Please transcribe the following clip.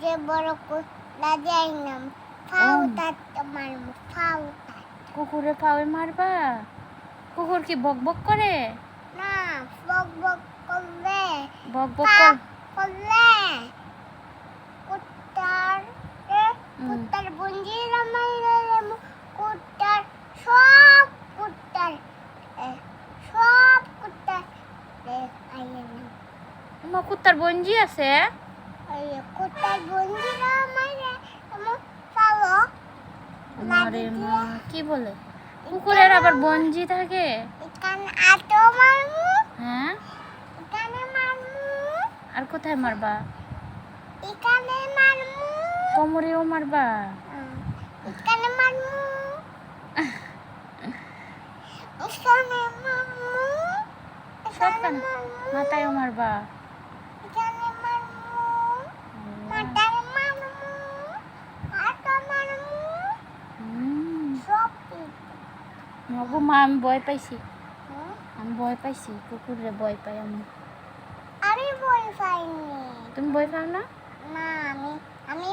যে বড় কুত্তা যাই না ফাউটা মারবো ফাউটা কুকুরে ফাউল মারবা? কুকুর কি বক বক করে? না বক বক করবে বক বক কর করলে কুত্তার কুত্তার বঞ্জিরা মাইরে কুত্তার সব কুত্তার আইয়ে না আমার কুত্তার বঞ্জি আছে? কুত্তার বঞ্জিরা মাইরে পালো আরে মা কি বলে? কুকুরের আবার বঞ্জি থাকে? এখানে আটো মারমু হ্যাঁ, এখানে মারমু আর কোথায় মারবা? এখানে মারমু কোমরেও মারবা? এখানে মারমু এখানে মারমু সবখানে মাথায়ও মারবা? এখানে মারমু মাথায় মারমু আটো মারমু সব মগো মা আমি ভয় পাইছি, আমি ভয় পাইছি, কুকুরে ভয় পাই আমি। আমি ভয় পাইনি তুমি ভয় পাও না? না আমি